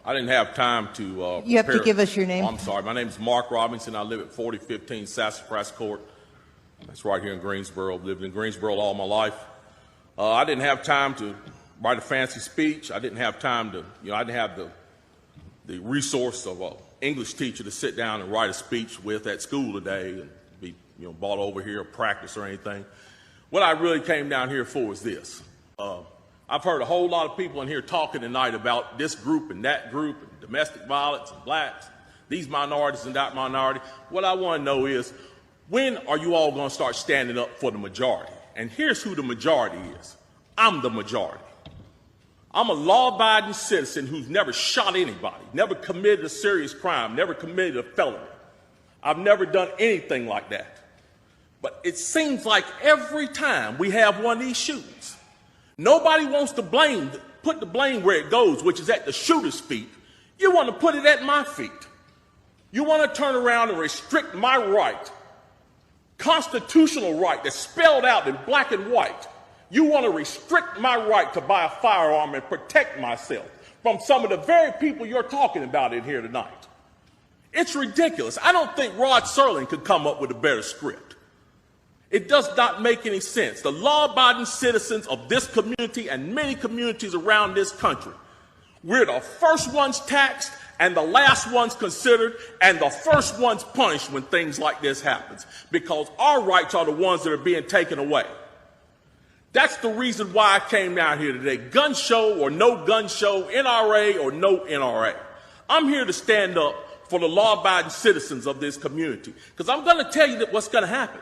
I didn't have time to You have to give us your name. Oh, I'm sorry. My name is Mark Robinson. I live at 4015 Sassafras Court. That's right here in Greensboro. I've lived in Greensboro all my life. I didn't have time to write a fancy speech. I didn't have time to, I didn't have the resource of an English teacher to sit down and write a speech with at school today and be, brought over here or practice or anything. What I really came down here for is this. I've heard a whole lot of people in here talking tonight about this group and that group and domestic violence and blacks, these minorities and that minority. What I want to know is, when are you all going to start standing up for the majority? And here's who the majority is. I'm the majority. I'm a law-abiding citizen who's never shot anybody, never committed a serious crime, never committed a felony. I've never done anything like that. But it seems like every time we have one of these shootings, nobody wants to put the blame where it goes, which is at the shooter's feet. You want to put it at my feet. You want to turn around and restrict my right, constitutional right that's spelled out in black and white. You want to restrict my right to buy a firearm and protect myself from some of the very people you're talking about in here tonight. It's ridiculous. I don't think Rod Serling could come up with a better script. It does not make any sense. The law-abiding citizens of this community and many communities around this country, we're the first ones taxed and the last ones considered and the first ones punished when things like this happens, because our rights are the ones that are being taken away. That's the reason why I came down here today. Gun show or no gun show, NRA or no NRA. I'm here to stand up for the law-abiding citizens of this community, because I'm going to tell you what's going to happen.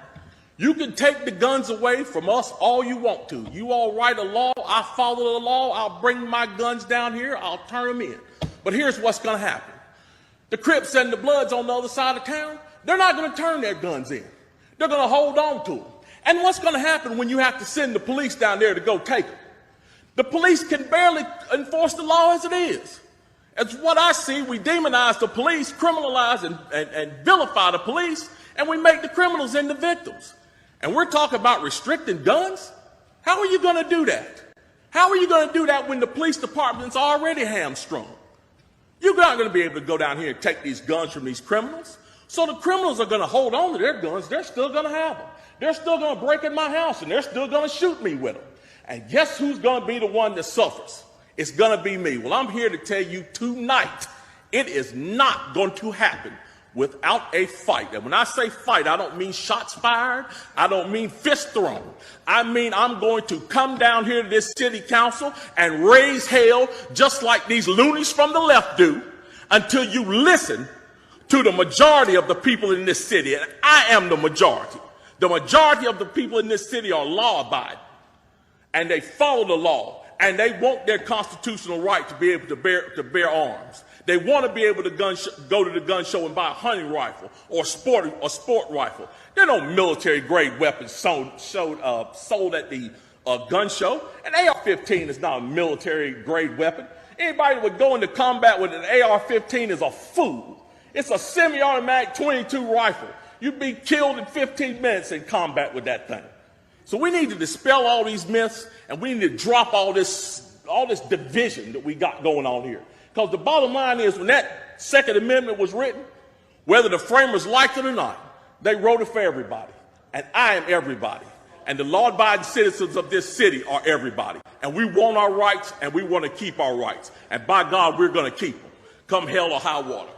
You can take the guns away from us all you want to. You all write a law, I follow the law, I'll bring my guns down here, I'll turn them in. But here's what's going to happen. The Crips and the Bloods on the other side of town, they're not going to turn their guns in. They're going to hold on to them. And what's going to happen when you have to send the police down there to go take them? The police can barely enforce the law as it is. As what I see, we demonize the police, criminalize and vilify the police, and we make the criminals into victims. And we're talking about restricting guns? How are you going to do that? How are you going to do that when the police department's already hamstrung? You're not going to be able to go down here and take these guns from these criminals. So the criminals are going to hold on to their guns. They're still going to have them. They're still going to break in my house, and they're still going to shoot me with them. And guess who's going to be the one that suffers? It's going to be me. Well, I'm here to tell you tonight, it is not going to happen without a fight. And when I say fight, I don't mean shots fired. I don't mean fist thrown. I mean I'm going to come down here to this city council and raise hell just like these loonies from the left do, until you listen to the majority of the people in this city. And I am the majority. The majority of the people in this city are law-abiding, and they follow the law, and they want their constitutional right to be able to bear arms. They want to be able to go to the gun show and buy a hunting rifle or a sport rifle. There are no military-grade weapons sold at the gun show. An AR-15 is not a military-grade weapon. Anybody that would go into combat with an AR-15 is a fool. It's a semi-automatic .22 rifle. You'd be killed in 15 minutes in combat with that thing. So we need to dispel all these myths, and we need to drop all this division that we got going on here. Because the bottom line is, when that Second Amendment was written, whether the framers liked it or not, they wrote it for everybody. And I am everybody. And the law-abiding citizens of this city are everybody. And we want our rights, and we want to keep our rights. And by God, we're going to keep them, come hell or high water.